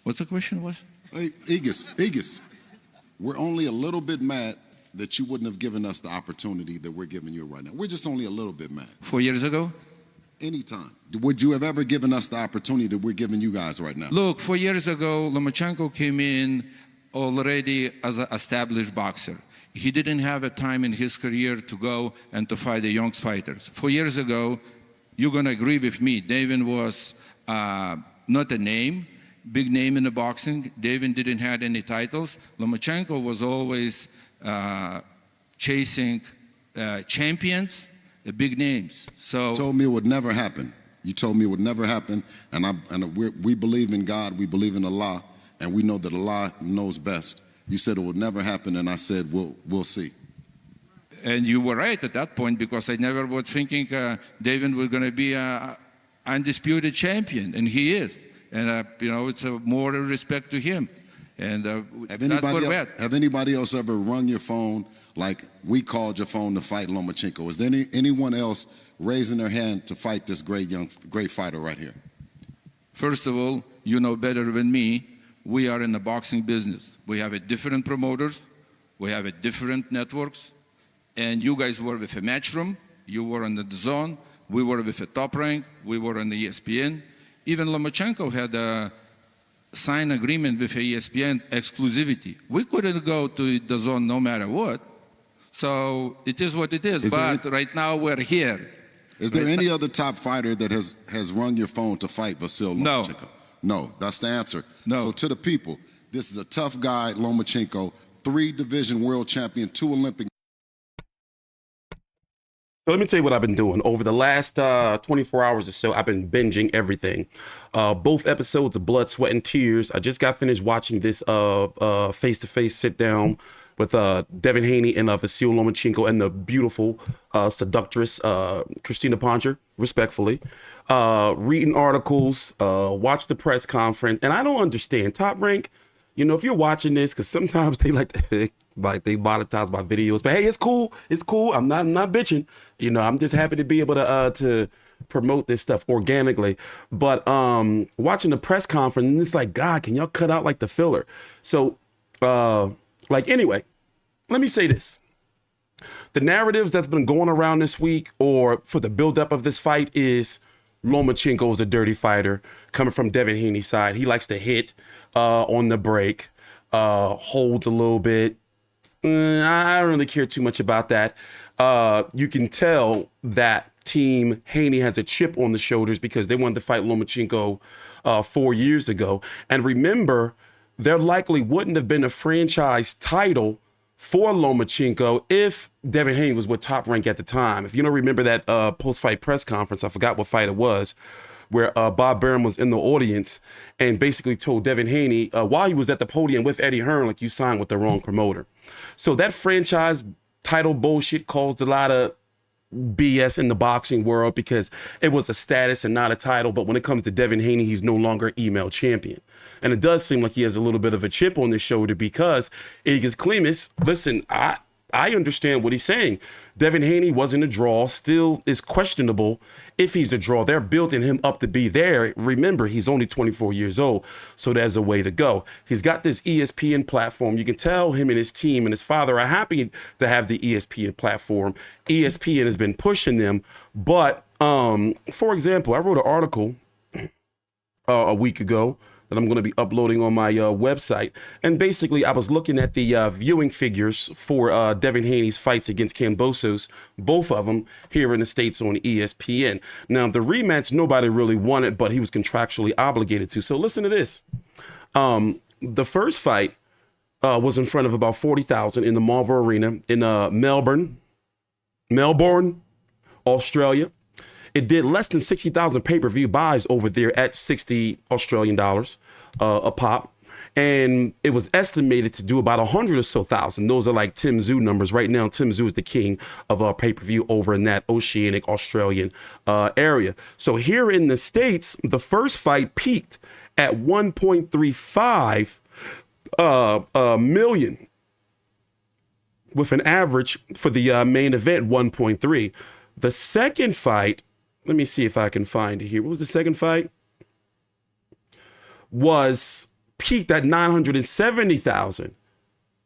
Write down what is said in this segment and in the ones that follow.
What's the question was? Hey, Aegis, we're only a little bit mad that you wouldn't have given us the opportunity that we're giving you right now. We're just only a little bit mad. 4 years ago? Anytime. Would you have ever given us the opportunity that we're giving you guys right now? Look, 4 years ago, Lomachenko came in already as an established boxer. He didn't have a time in his career to go and to fight the young fighters. 4 years ago, you're going to agree with me, Devin was not a name, big name in the boxing. Devin didn't have any titles. Lomachenko was always chasing champions, the big names. So you told me it would never happen. You told me it would never happen, and we believe in God, we believe in Allah, and we know that Allah knows best. You said it would never happen, and I said we'll see. And you were right at that point, because I never was thinking Devin was going to be an undisputed champion, and he is. And it's more respect to him. And have anybody else ever rung your phone like we called your phone to fight Lomachenko? Is there anyone else raising their hand to fight this great fighter right here? First of all, you know better than me, we are in the boxing business. We have a different promoters, we have a different networks, and you guys were with a Matchroom, you were on the Zone, we were with a Top Rank, we were on the ESPN. Even Lomachenko had a signed agreement with ESPN exclusivity. We couldn't go to the Zone no matter what. So it is what it is. But right now we're here. Is there any other top fighter that has rung your phone to fight Vasyl Lomachenko? No, that's the answer. No. So to the people, this is a tough guy, Lomachenko, 3-division world champion, 2 Olympic. So let me tell you what I've been doing. Over the last 24 hours or so, I've been binging everything. Both episodes of Blood, Sweat, and Tears. I just got finished watching this face-to-face sit-down with Devin Haney and Vasyl Lomachenko and the beautiful seductress Christina Poncher, respectfully. Reading articles, watch the press conference. And I don't understand. Top Rank, if you're watching this, because sometimes they like to... they monetize my videos, but hey, it's cool. It's cool. I'm not bitching. I'm just happy to be able to promote this stuff organically. But watching the press conference, and it's like, God, can y'all cut out like the filler? So, anyway, let me say this. The narratives that's been going around this week, or for the buildup of this fight, is Lomachenko is a dirty fighter coming from Devin Haney's side. He likes to hit on the break, holds a little bit. I don't really care too much about that. You can tell that Team Haney has a chip on the shoulders because they wanted to fight Lomachenko 4 years ago. And remember, there likely wouldn't have been a franchise title for Lomachenko if Devin Haney was with Top Rank at the time. If you don't remember that post-fight press conference, I forgot what fight it was, where Bob Burnham was in the audience and basically told Devin Haney, while he was at the podium with Eddie Hearn, like, you signed with the wrong promoter. So that franchise title bullshit caused a lot of BS in the boxing world because it was a status and not a title. But when it comes to Devin Haney, he's no longer email champion. And it does seem like he has a little bit of a chip on his shoulder because Aegis Klimas, listen, I understand what he's saying. Devin Haney wasn't a draw, still is questionable if he's a draw. They're building him up to be there. Remember, he's only 24 years old, so there's a way to go. He's got this ESPN platform. You can tell him and his team and his father are happy to have the ESPN platform. ESPN has been pushing them. But, for example, I wrote an article a week ago that I'm going to be uploading on my website. And basically, I was looking at the viewing figures for Devin Haney's fights against Kambosos, both of them here in the States on ESPN. Now, the rematch, nobody really wanted, but he was contractually obligated to. So listen to this. The first fight was in front of about 40,000 in the Marvel Arena in Melbourne, Australia. It did less than 60,000 pay-per-view buys over there at 60 Australian dollars a pop. And it was estimated to do about 100 or so thousand. Those are like Tim Tszyu numbers. Right now, Tim Tszyu is the king of pay-per-view over in that Oceanic Australian area. So here in the States, the first fight peaked at 1.35 million, with an average for the main event 1.3. The second fight, let me see if I can find it here. What was the second fight? Was peaked at 970,000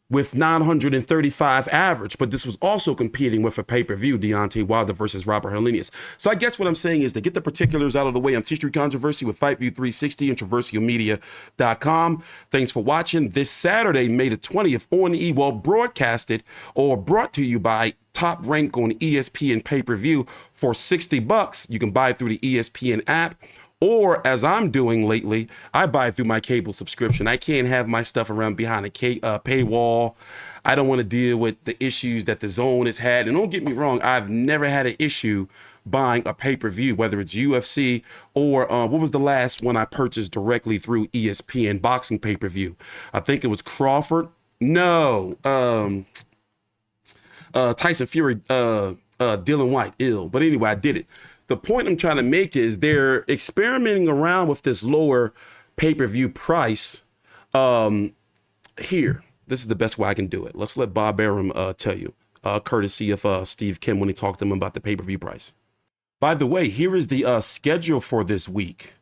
with 935 average, but this was also competing with a pay-per-view, Deontay Wilder versus Robert Helenius. So I guess what I'm saying is to get the particulars out of the way, I'm TstreeTCONTROVERSY with FightView360 and TraversialMedia.com. Thanks for watching. This Saturday, May the 20th, on the broadcasted or brought to you by Top Rank on ESPN pay-per-view for $60. You can buy it through the ESPN app. Or, as I'm doing lately, I buy through my cable subscription. I can't have my stuff around behind a paywall. I don't want to deal with the issues that the Zone has had. And don't get me wrong, I've never had an issue buying a pay-per-view, whether it's UFC or what was the last one I purchased directly through ESPN boxing pay-per-view? I think it was Crawford. No, Tyson Fury, Dylan White, ill. But anyway, I did it. The point I'm trying to make is they're experimenting around with this lower pay-per-view price. Here, this is the best way I can do it. Let's let Bob Arum tell you, courtesy of Steve Kim when he talked to him about the pay-per-view price. By the way, here is the schedule for this week.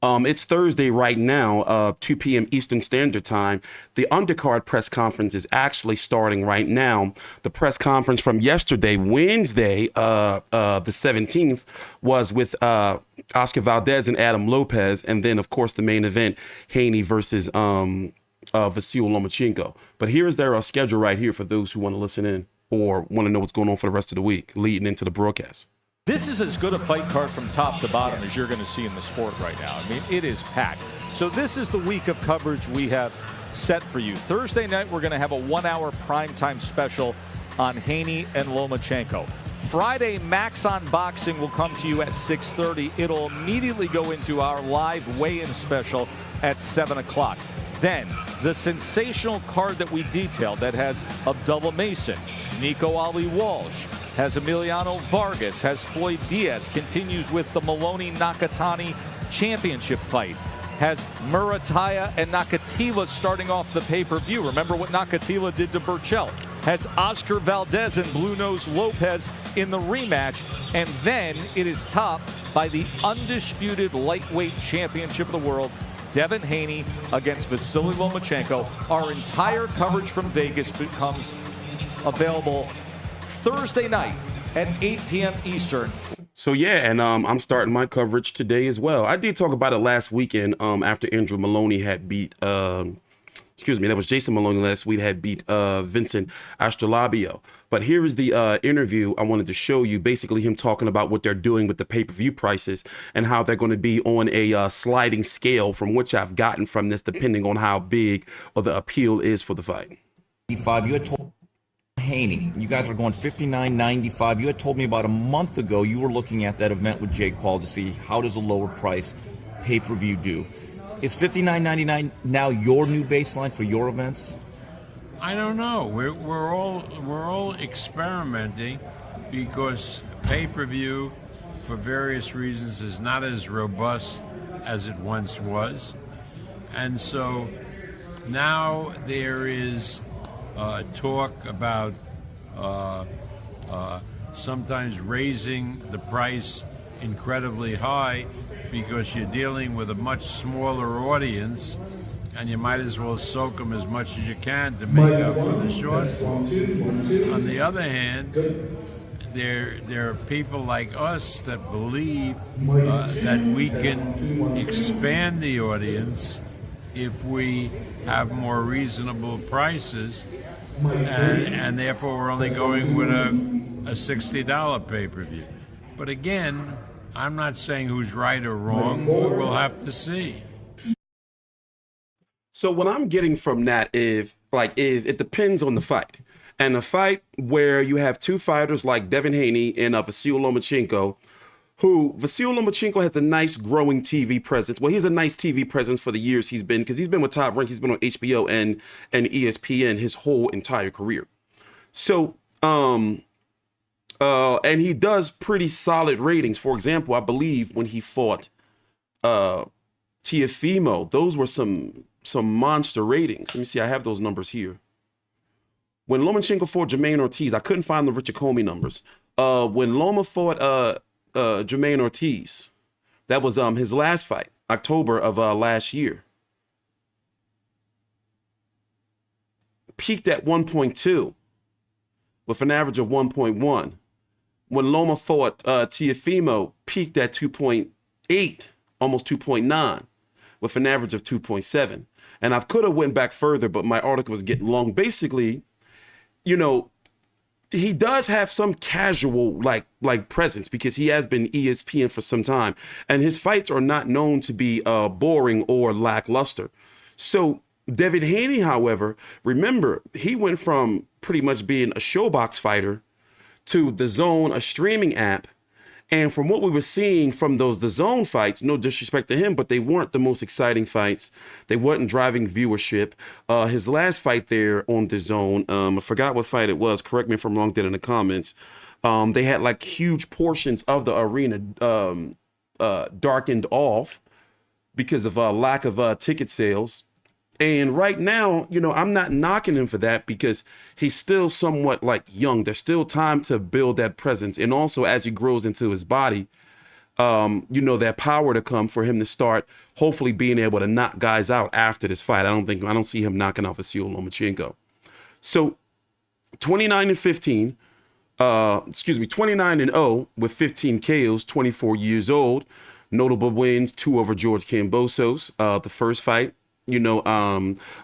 It's Thursday right now, 2 p.m. Eastern Standard Time. The undercard press conference is actually starting right now. The press conference from yesterday, Wednesday, the 17th, was with Oscar Valdez and Adam Lopez. And then, of course, the main event, Haney versus Vasyl Lomachenko. But here is their schedule right here for those who want to listen in or want to know what's going on for the rest of the week leading into the broadcast. This is as good a fight card from top to bottom as you're going to see in the sport right now. I mean, it is packed. So this is the week of coverage we have set for you. Thursday night, we're going to have a 1-hour primetime special on Haney and Lomachenko. Friday, Max on Boxing will come to you at 6:30. It'll immediately go into our live weigh-in special at 7 o'clock. Then, the sensational card that we detailed that has Abdullah Mason, Nico Ali Walsh, has Emiliano Vargas, has Floyd Diaz, continues with the Maloney-Nakatani championship fight, has Murataya and Nakativa starting off the pay-per-view. Remember what Nakativa did to Burchell. Has Oscar Valdez and Blue Nose Lopez in the rematch. And then it is topped by the undisputed lightweight championship of the world, Devin Haney against Vasyl Lomachenko. Our entire coverage from Vegas becomes available Thursday night at 8 p.m. Eastern. So yeah, and I'm starting my coverage today as well. I did talk about it last weekend after Andrew Maloney had beat, that was Jason Maloney last week, had beat Vincent Astrolabio. But here is the interview I wanted to show you, basically him talking about what they're doing with the pay-per-view prices and how they're going to be on a sliding scale from which I've gotten from this, depending on how big or the appeal is for the fight. You had told Haney, you guys are going $59.95. You had told me about a month ago you were looking at that event with Jake Paul to see how does a lower price pay-per-view do. Is $59.99 now your new baseline for your events? I don't know. We're all experimenting because pay-per-view, for various reasons, is not as robust as it once was, and so now there is talk about sometimes raising the price incredibly high because you're dealing with a much smaller audience and you might as well soak them as much as you can to make up for the shortfall. On the other hand, there are people like us that believe that we can expand the audience if we have more reasonable prices, and therefore we're only going with a $60 pay-per-view. But again, I'm not saying who's right or wrong. We'll have to see. So what I'm getting from that is it depends on the fight. And a fight where you have two fighters like Devin Haney and Vasyl Lomachenko, who Vasyl Lomachenko has a nice growing TV presence. Well, he has a nice TV presence for the years he's been, because he's been with Top Rank, he's been on HBO and ESPN his whole entire career. So, and he does pretty solid ratings. For example, I believe when he fought Teofimo, those were some monster ratings. Let me see, I have those numbers here. When Lomachenko fought Jermaine Ortiz, I couldn't find the Richard Comey numbers. When Loma fought Jermaine Ortiz, that was his last fight, October of last year. peaked at 1.2 with an average of 1.1. When Loma fought Teofimo, peaked at 2.8, almost 2.9, with an average of 2.7. And I could have went back further, but my article was getting long. Basically, you know, he does have some casual like presence because he has been ESPN for some time, and his fights are not known to be boring or lackluster. So Devin Haney, however, remember, he went from pretty much being a showbox fighter to The Zone, a streaming app. And from what we were seeing from The Zone fights, no disrespect to him, but they weren't the most exciting fights. They weren't driving viewership. His last fight there on The Zone, I forgot what fight it was. Correct me if I'm wrong, in the comments. They had like huge portions of the arena darkened off because of lack of ticket sales. And right now, you know, I'm not knocking him for that because he's still somewhat like young. There's still time to build that presence. And also as he grows into his body, you know, that power to come for him to start hopefully being able to knock guys out after this fight. I don't see him knocking off Vasyl Lomachenko. So 29-15, 29-0 with 15 KOs, 24 years old. Notable wins, 2 over George Kambosos, the first fight. You know,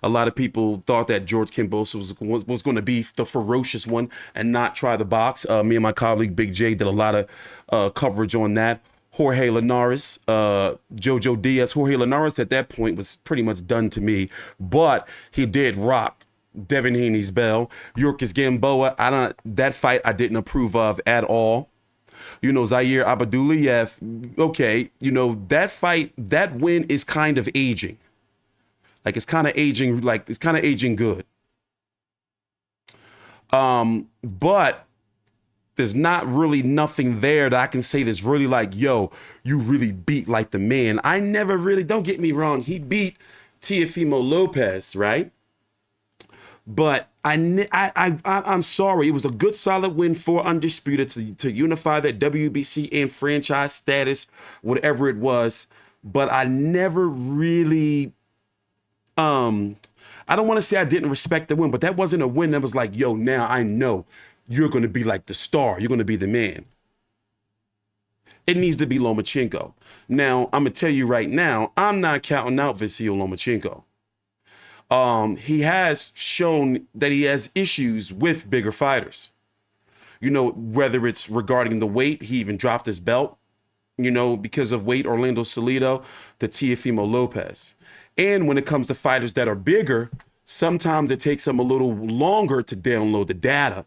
a lot of people thought that George Kambosos was going to be the ferocious one and not try the box. Me and my colleague Big J did a lot of coverage on that. Jorge Linares, Jojo Diaz. Jorge Linares at that point was pretty much done to me, but he did rock Devin Haney's bell. Yorkis Gamboa, that fight I didn't approve of at all. You know, Zaire Abaduliyev, okay, you know, that fight, that win is kind of aging. Like it's kind of aging good. But there's not really nothing there that I can say that's really like, yo, you really beat like the man. I never really, don't get me wrong, he beat Teofimo Lopez, right? But I'm sorry, it was a good solid win for Undisputed to unify that WBC and franchise status, whatever it was. But I never really, I don't want to say I didn't respect the win, but that wasn't a win that was like, yo, now I know you're going to be like the star. You're going to be the man. It needs to be Lomachenko. Now, I'm going to tell you right now, I'm not counting out Vasyl Lomachenko. He has shown that he has issues with bigger fighters. You know, whether it's regarding the weight, he even dropped his belt, you know, because of weight, Orlando Salido to Teofimo Lopez. And when it comes to fighters that are bigger, sometimes it takes them a little longer to download the data,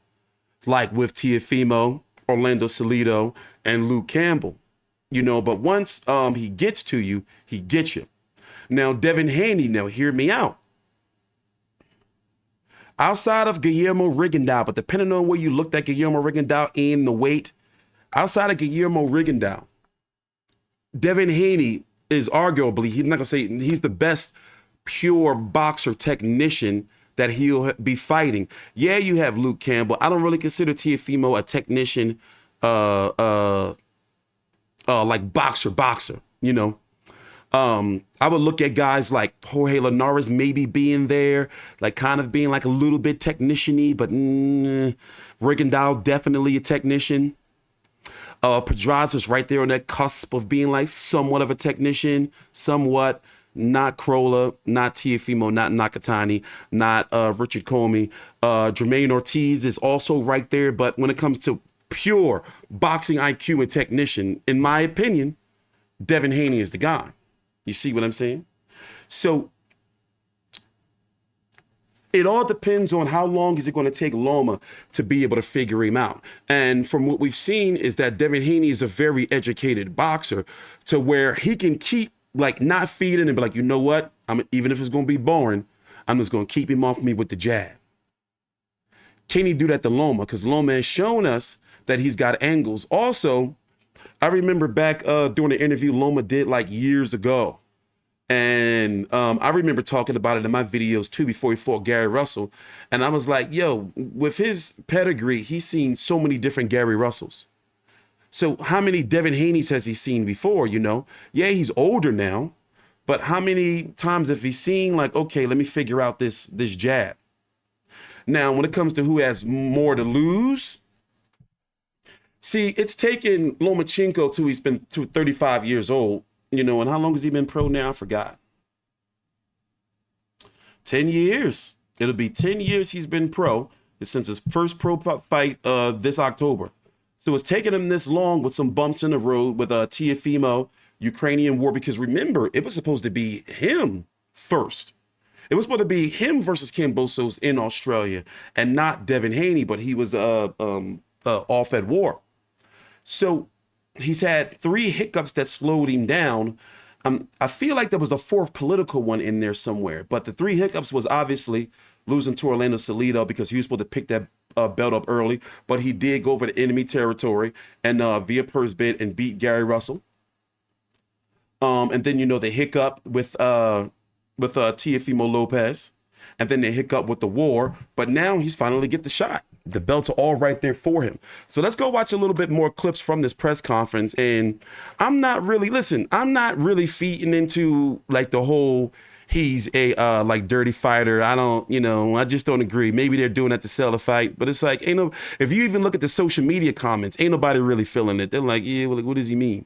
like with Teofimo, Orlando Salido, and Luke Campbell. You know, but once he gets to you, he gets you. Now, Devin Haney, now hear me out. Outside of Guillermo Rigondeaux, but depending on where you looked at Guillermo Rigondeaux in the weight, outside of Guillermo Rigondeaux, Devin Haney is arguably, he's not gonna say he's the best pure boxer technician that he'll be fighting. Yeah, you have Luke Campbell. I don't really consider Teofimo a technician, like boxer, you know. I would look at guys like Jorge Linares maybe being there, like kind of being like a little bit technician-y, but Rigondeaux definitely a technician. Pedraza's right there on that cusp of being like somewhat of a technician, somewhat. Not Crolla, not Teofimo, not Nakatani, not Richard Comey. Jermaine Ortiz is also right there, but when it comes to pure boxing IQ and technician, in my opinion, Devin Haney is the guy. You see what I'm saying? So it all depends on how long is it going to take Loma to be able to figure him out. And from what we've seen is that Devin Haney is a very educated boxer to where he can keep like not feeding and be like, you know what? Even if it's going to be boring, I'm just going to keep him off me with the jab. Can he do that to Loma? Because Loma has shown us that he's got angles. Also, I remember back during the interview Loma did like years ago. And I remember talking about it in my videos too before he fought Gary Russell. And I was like, yo, with his pedigree, he's seen so many different Gary Russells. So how many Devin Haneys has he seen before, you know? Yeah, he's older now. But how many times have he seen like, okay, let me figure out this jab? Now, when it comes to who has more to lose, see, it's taken Lomachenko to he's been to 35 years old, and how long has he been pro now? I forgot. 10 years. It'll be 10 years he's been pro since his first pro fight this October. So it's taken him this long with some bumps in the road with Teofimo, Ukrainian war, because remember, it was supposed to be him first. It was supposed to be him versus Kambosos in Australia and not Devin Haney, but he was off at war. So he's had 3 hiccups that slowed him down. I feel like there was a 4th political one in there somewhere, but the 3 hiccups was obviously losing to Orlando Salido because he was supposed to pick that belt up early, but he did go over to enemy territory and via purse bid and beat Gary Russell. And then the hiccup with Teofimo Lopez, and then the hiccup with the war. But now he's finally get the shot. The belts are all right there for him. So let's go watch a little bit more clips from this press conference. And I'm not really feeding into like the whole he's a like dirty fighter. I just don't agree. Maybe they're doing that to sell the fight, but it's like if you even look at the social media comments, ain't nobody really feeling it. They're like, yeah, well, what does he mean?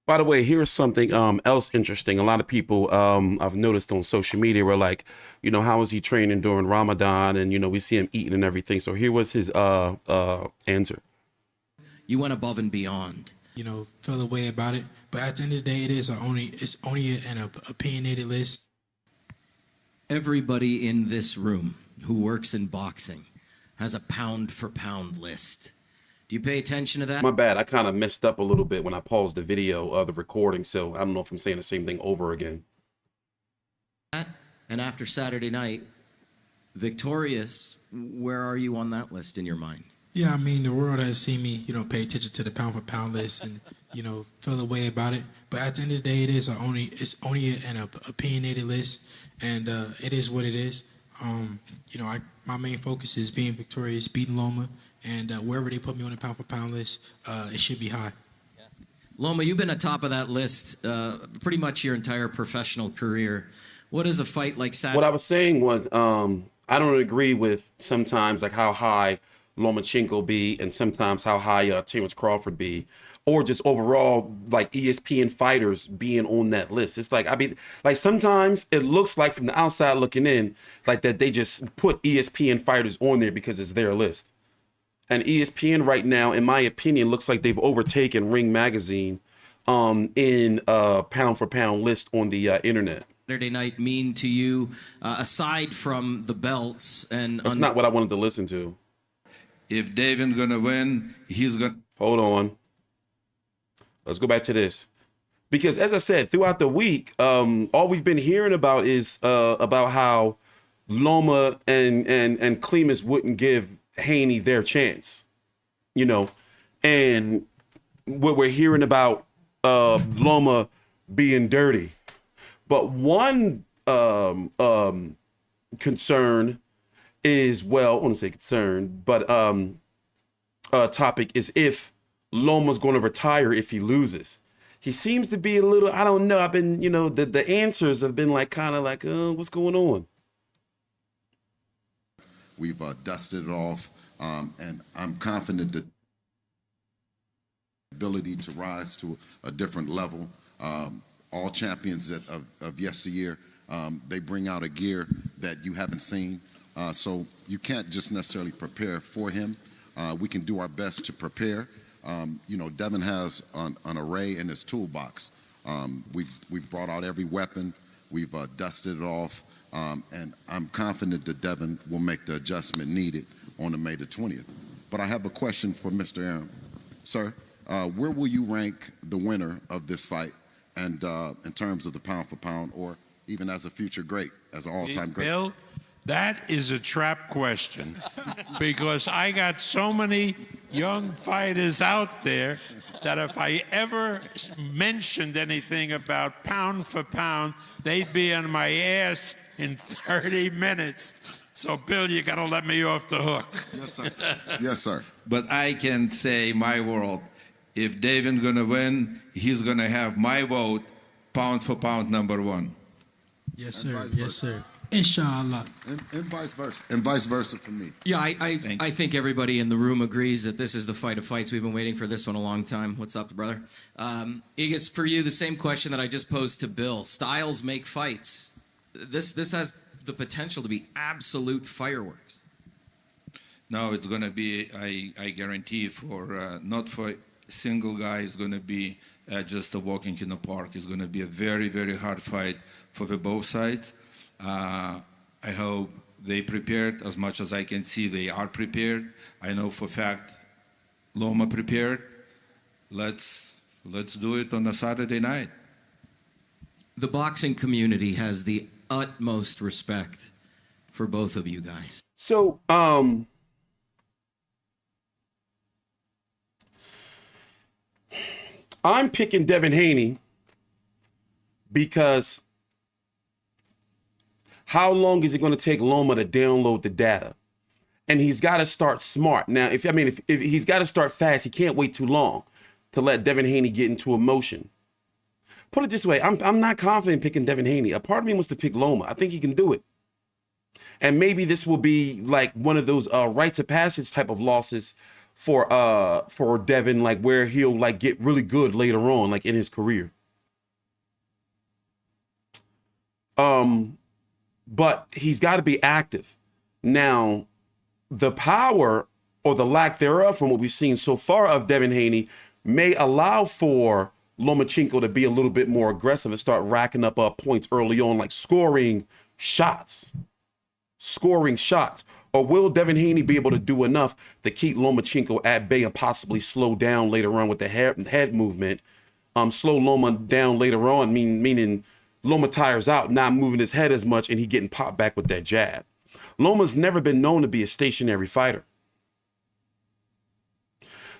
By the way, here's something else interesting. A lot of people I've noticed on social media were like, how is he training during Ramadan? And, we see him eating and everything. So here was his answer. You went above and beyond. Feel the way about it. But at the end of the day, it's only an opinionated list. Everybody in this room who works in boxing has a pound-for-pound list. Do you pay attention to that? My bad. I kind of messed up a little bit when I paused the video of the recording, so I don't know if I'm saying the same thing over again. And after Saturday night, victorious, where are you on that list in your mind? Yeah, the world has seen me, pay attention to the pound-for-pound list and, feel the way about it. But at the end of the day, it's only an opinionated list, and it is what it is. My main focus is being victorious, beating Loma, and wherever they put me on the pound-for-pound list, it should be high. Loma, you've been atop of that list pretty much your entire professional career. What is a fight like Saturday? What I was saying was I don't agree with sometimes like how high Lomachenko be and sometimes how high Terrence Crawford be, or just overall like ESPN fighters being on that list. It's like, sometimes it looks like from the outside looking in, like that they just put ESPN fighters on there because it's their list. And ESPN right now, in my opinion, looks like they've overtaken Ring Magazine in pound for pound list on the internet. Saturday night mean to you, aside from the belts? And that's not what I wanted to listen to. If Devin gonna win, he's gonna... Hold on. Let's go back to this. Because as I said, throughout the week, all we've been hearing about is about how Loma and Klimas wouldn't give Haney their chance. And what we're hearing about Loma being dirty. But one concern is, well, I want to say concern, but topic is if Loma's going to retire if he loses. He seems to be a little, I don't know. I've been, the answers have been like kind of like, what's going on? We've dusted it off, and I'm confident that ability to rise to a different level. All champions of yesteryear, they bring out a gear that you haven't seen. So you can't just necessarily prepare for him. We can do our best to prepare. Devin has an array in his toolbox. We've brought out every weapon. We've dusted it off. And I'm confident that Devin will make the adjustment needed on the May the 20th. But I have a question for Mr. Aaron. Sir, where will you rank the winner of this fight and in terms of the pound for pound or even as a future great, as an all-time great? Bill, that is a trap question because I got so many young fighters out there that if I ever mentioned anything about pound for pound, they'd be on my ass in 30 minutes. So, Bill, you got to let me off the hook. Yes, sir. Yes, sir. But I can say my world. If Devin gonna win, he's gonna have my vote, pound for pound, #1. Yes, sir. Yes, sir. Inshallah. And vice versa. And vice versa for me. Yeah, I think everybody in the room agrees that this is the fight of fights. We've been waiting for this one a long time. What's up, brother? Igas, for you, the same question that I just posed to Bill. Styles make fights. This has the potential to be absolute fireworks. No, it's going to be, I guarantee, for not for a single guy, it's going to be just a walking in the park. It's going to be a very, very hard fight for the both sides. I hope they prepared. As much as I can see, they are prepared. I know for a fact Loma prepared. Let's do it on a Saturday night. The boxing community has the utmost respect for both of you guys. So, I'm picking Devin Haney because how long is it going to take Loma to download the data? And he's got to start smart. Now, if he's got to start fast, he can't wait too long to let Devin Haney get into a motion. Put it this way, I'm not confident in picking Devin Haney. A part of me wants to pick Loma. I think he can do it. And maybe this will be like one of those rites of passage type of losses for Devin, like where he'll like get really good later on, like in his career. But he's got to be active. Now, the power or the lack thereof from what we've seen so far of Devin Haney may allow for Lomachenko to be a little bit more aggressive and start racking up points early on, like scoring shots. Or will Devin Haney be able to do enough to keep Lomachenko at bay and possibly slow down later on with the head movement? Slow Loma down later on, meaning Loma tires out, not moving his head as much, and he getting popped back with that jab. Loma's never been known to be a stationary fighter.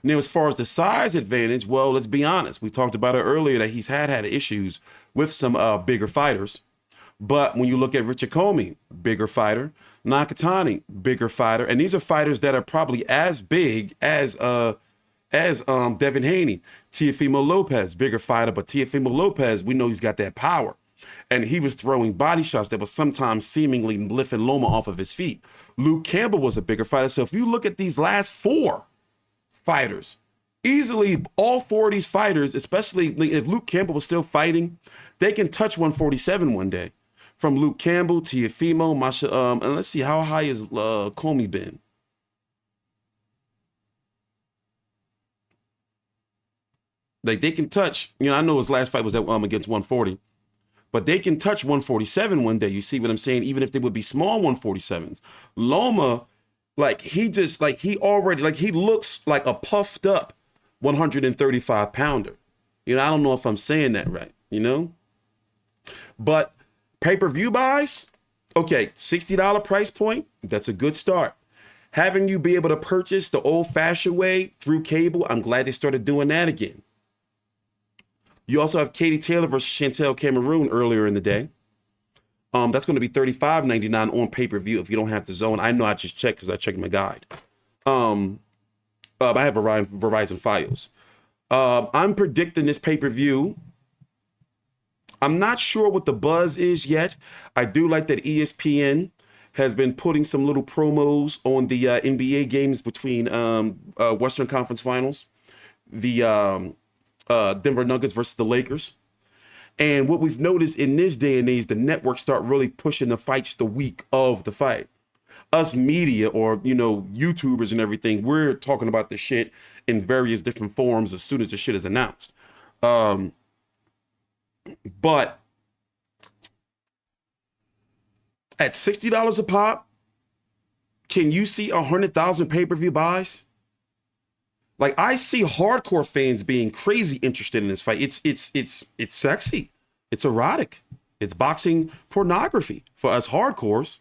Now, as far as the size advantage, well, let's be honest. We talked about it earlier that he's had issues with some bigger fighters. But when you look at Richard Comey, bigger fighter, Nakatani, bigger fighter, and these are fighters that are probably as big as Devin Haney. Teofimo Lopez, bigger fighter, but Teofimo Lopez, we know he's got that power. And he was throwing body shots that was sometimes seemingly lifting Loma off of his feet. Luke Campbell was a bigger fighter. So if you look at these last four fighters, easily all four of these fighters, especially if Luke Campbell was still fighting, they can touch 147 one day. From Luke Campbell, Teofimo, Masha, and let's see, how high has Comey been? Like they can touch, I know his last fight was against 140, but they can touch 147 one day. You see what I'm saying? Even if they would be small 147s. Loma, he looks like a puffed up 135 pounder. I don't know if I'm saying that right, But pay-per-view buys, okay, $60 price point, that's a good start. Having you be able to purchase the old-fashioned way through cable, I'm glad they started doing that again. You also have Katie Taylor versus Chantel Cameroon earlier in the day. That's going to be $35.99 on pay-per-view if you don't have the zone. I know I just checked because I checked my guide. I have Verizon Fios. I'm predicting this pay-per-view. I'm not sure what the buzz is yet. I do like that ESPN has been putting some little promos on the NBA games between Western Conference Finals, the Denver Nuggets versus the Lakers. And what we've noticed in this day and age, the networks start really pushing the fights the week of the fight. Us media or, YouTubers and everything, we're talking about the shit in various different forms as soon as the shit is announced. But at $60 a pop, can you see 100,000 pay-per-view buys? Like I see hardcore fans being crazy interested in this fight. It's sexy. It's erotic. It's boxing pornography for us hardcores.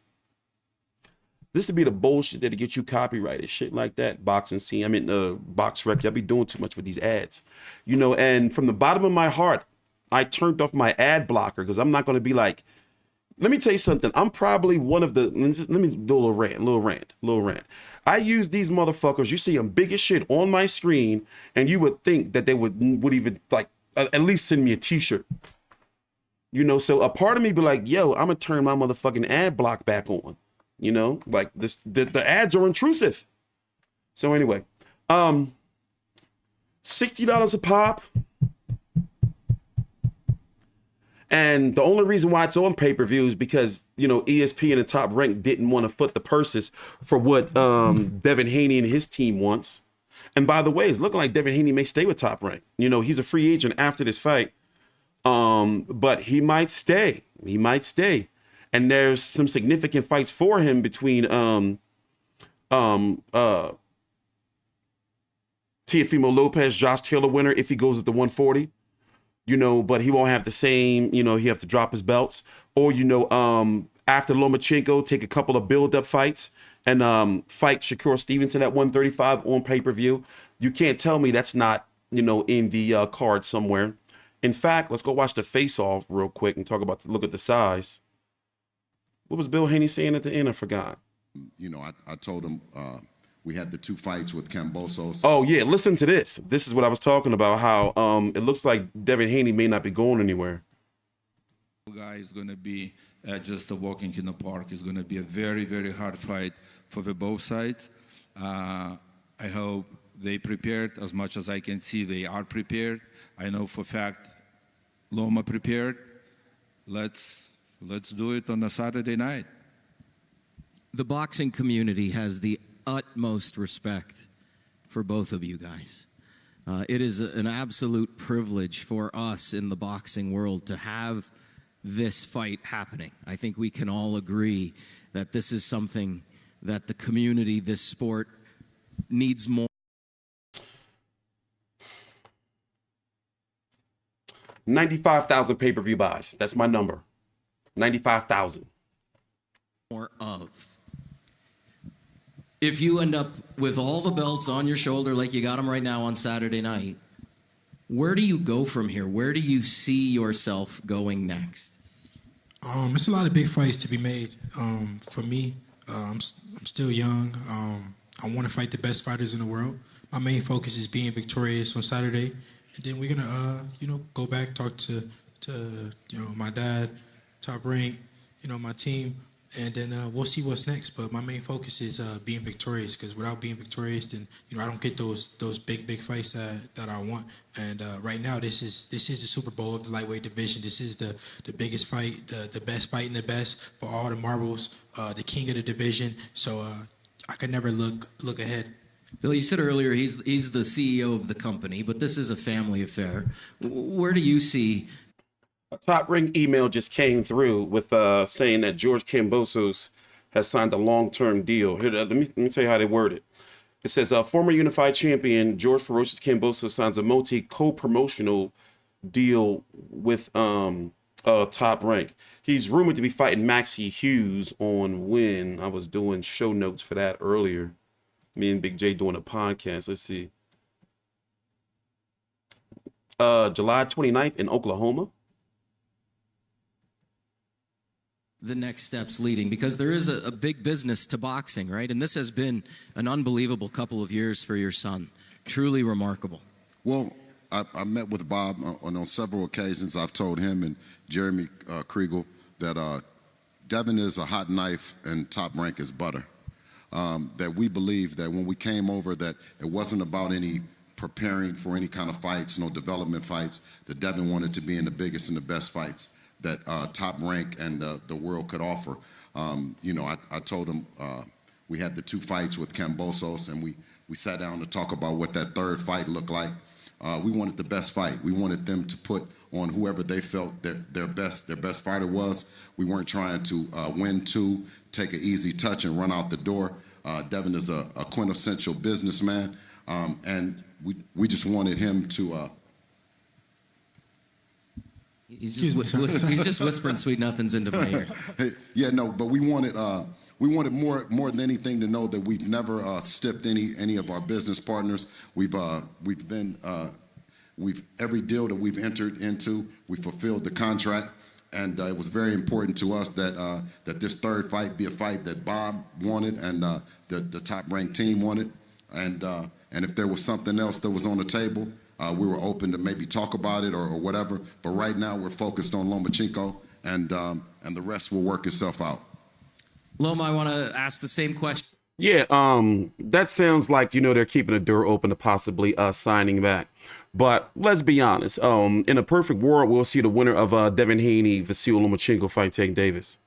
This would be the bullshit that'll get you copyrighted, shit like that. Boxing scene. Box Rec. Y'all be doing too much with these ads, and from the bottom of my heart, I turned off my ad blocker because I'm not going to be like, let me tell you something. I'm probably one of the, let me do a little rant. I use these motherfuckers. You see them big as shit on my screen and you would think that they would even at least send me a t-shirt. You know, so a part of me be like, yo, I'm gonna turn my motherfucking ad block back on. You know, like the ads are intrusive. So anyway, $60 a pop. And the only reason why it's on pay-per-view is because, you know, ESPN and Top Rank didn't want to foot the purses for what Devin Haney and his team wants. And by the way, it's looking like Devin Haney may stay with Top Rank. You know, he's a free agent after this fight. But he might stay. He might stay. And there's some significant fights for him between Teofimo Lopez, Josh Taylor winner if he goes with the 140. You know, but he won't have the same, you know, he have to drop his belts. Or, you know, after Lomachenko, take a couple of build-up fights and fight Shakur Stevenson at 135 on pay-per-view. You can't tell me that's not, you know, in the card somewhere. In fact, let's go watch the face-off real quick and talk about, look at the size. What was Bill Haney saying at the end? I forgot. You know, I told him we had the 2 fights with Kambosos. Oh, yeah, listen to this. This is what I was talking about, how it looks like Devin Haney may not be going anywhere. Guy is going to be just a walking in the park. It's going to be a very, very hard fight for the both sides. I hope they prepared as much as I can see. They are prepared. I know for a fact Loma prepared. Let's do it on a Saturday night. The boxing community has the utmost respect for both of you guys. It is an absolute privilege for us in the boxing world to have this fight happening. I think we can all agree that this is something that the community, this sport, needs more. 95,000 pay-per-view buys. That's my number. 95,000. More of. If you end up with all the belts on your shoulder like you got them right now on Saturday night, where do you go from here? Where do you see yourself going next? It's a lot of big fights to be made. For me, I'm still young. I want to fight the best fighters in the world. My main focus is being victorious on Saturday, and then we're gonna, go back, talk to my dad, Top Rank, my team. And then we'll see what's next. But my main focus is being victorious, because without being victorious, then I don't get those big fights that I want. And right now, this is the Super Bowl of the lightweight division. This is the biggest fight, the best fight in the best for all the marbles, the king of the division. So I could never look ahead. Bill, you said earlier he's the CEO of the company, but this is a family affair. Where do you see? A Top Ring email just came through with saying that George Kambosos has signed a long-term deal. Here, let me tell you how they word it. It says, former unified champion George Ferocious Kambosos signs a co-promotional deal with Top Rank. He's rumored to be fighting Maxie Hughes on when I was doing show notes for that earlier. Me and Big J doing a podcast. Let's see. July 29th in Oklahoma. The next steps leading, because there is a big business to boxing, right? And this has been an unbelievable couple of years for your son. Truly remarkable. Well, I met with Bob on several occasions. I've told him and Jeremy Kriegel that Devin is a hot knife and Top Rank is butter. That we believe that when we came over, that it wasn't about any preparing for any kind of fights, no development fights, that Devin wanted to be in the biggest and the best fights that Top Rank and the world could offer. I told him we had the 2 fights with Kambosos, and we sat down to talk about what that third fight looked like. We wanted the best fight. We wanted them to put on whoever they felt their best fighter was. We weren't trying to win 2, take an easy touch, and run out the door. Devin is a quintessential businessman, and we just wanted him to. He's just whispering sweet nothings into my ear. Yeah, no, but we wanted more than anything to know that we've never stiffed any of our business partners. We've every deal that we've entered into, we fulfilled the contract, and it was very important to us that this third fight be a fight that Bob wanted and the Top Rank team wanted, and if there was something else that was on the table, we were open to maybe talk about it or whatever. But right now we're focused on Lomachenko, and the rest will work itself out. Loma, I want to ask the same question. Yeah, that sounds like, they're keeping the door open to possibly signing back. But let's be honest. In a perfect world, we'll see the winner of Devin Haney, Vasyl Lomachenko fight Tank Davis.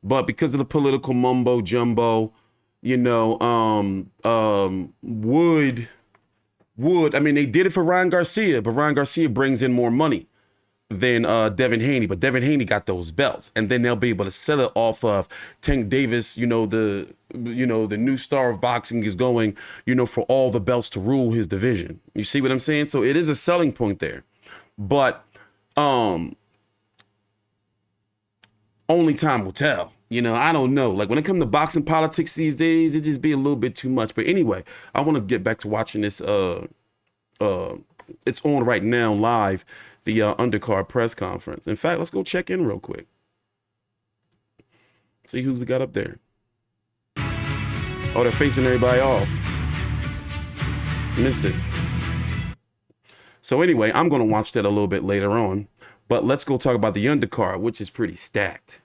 But because of the political mumbo jumbo, I mean, they did it for Ryan Garcia, but Ryan Garcia brings in more money than Devin Haney. But Devin Haney got those belts, and then they'll be able to sell it off of Tank Davis. The new star of boxing is going, for all the belts to rule his division. You see what I'm saying? So it is a selling point there, but only time will tell. I don't know. Like when it comes to boxing politics these days, it just be a little bit too much. But anyway, I want to get back to watching this. It's on right now live, the undercard press conference. In fact, let's go check in real quick. See who's got up there. Oh, they're facing everybody off. Missed it. So anyway, I'm going to watch that a little bit later on. But let's go talk about the undercard, which is pretty stacked.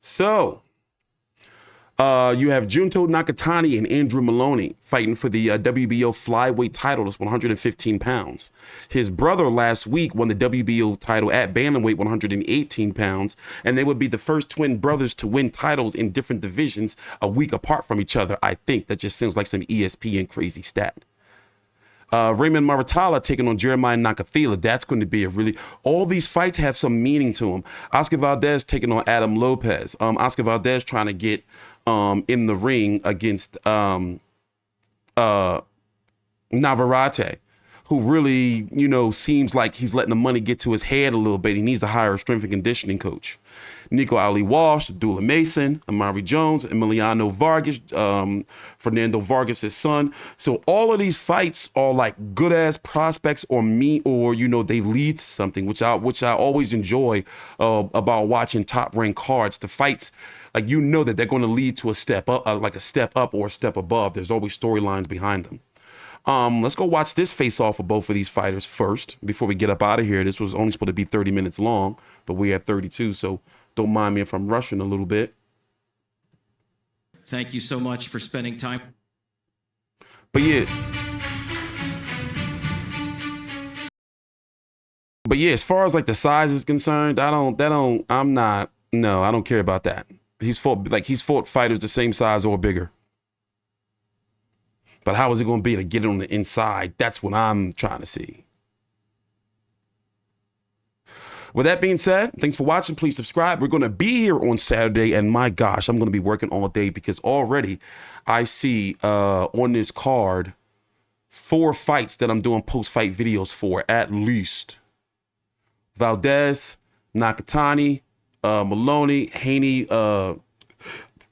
So, you have Junto Nakatani and Andrew Maloney fighting for the WBO flyweight title. That's 115 pounds. His brother last week won the WBO title at bantamweight, 118 pounds. And they would be the first twin brothers to win titles in different divisions a week apart from each other. I think that just sounds like some ESPN crazy stat. Raymond Maratala taking on Jeremiah Nakathila. That's going to be all these fights have some meaning to them. Oscar Valdez taking on Adam Lopez. Oscar Valdez trying to get in the ring against Navarrete, who really, seems like he's letting the money get to his head a little bit. He needs to hire a strength and conditioning coach. Nico Ali Walsh, Dula Mason, Amari Jones, Emiliano Vargas, Fernando Vargas' son. So all of these fights are like good ass prospects or they lead to something, which I always enjoy about watching top ranked cards. The fights, like that they're going to lead to a step up, like a step up or a step above. There's always storylines behind them. Let's go watch this face off of both of these fighters first before we get up out of here. This was only supposed to be 30 minutes long, but we have 32, so don't mind me if I'm rushing a little bit. Thank you so much for spending time. But yeah, as far as like the size is concerned, I don't care about that. He's fought fighters the same size or bigger. But how is it going to be to get it on the inside? That's what I'm trying to see. With that being said, thanks for watching. Please subscribe. We're going to be here on Saturday. And my gosh, I'm going to be working all day because already I see on this card 4 fights that I'm doing post-fight videos for at least. Valdez, Nakatani, Maloney, Haney,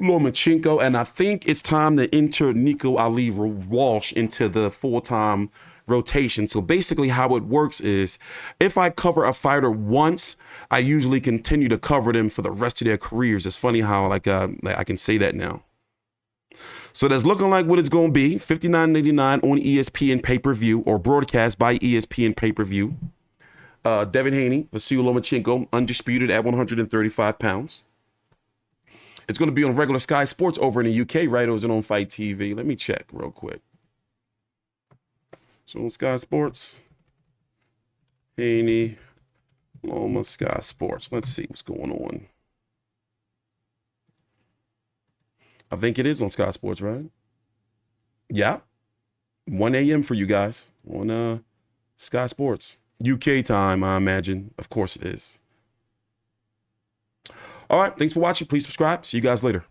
Lomachenko, and I think it's time to enter Nico Ali Walsh into the full-time rotation. So basically how it works is if I cover a fighter once, I usually continue to cover them for the rest of their careers. It's funny how I can say that now. So that's looking like what it's going to be. $59.99 on ESPN pay-per-view or broadcast by ESPN pay-per-view. Devin Haney, Vasyl Lomachenko, undisputed at 135 pounds. It's going to be on regular Sky Sports over in the UK, right? Or is it on Fight TV? Let me check real quick. So on Sky Sports, Haney, Loma, Sky Sports. Let's see what's going on. I think it is on Sky Sports, right? Yeah. 1 a.m. for you guys on Sky Sports. UK time, I imagine. Of course it is. All right. Thanks for watching. Please subscribe. See you guys later.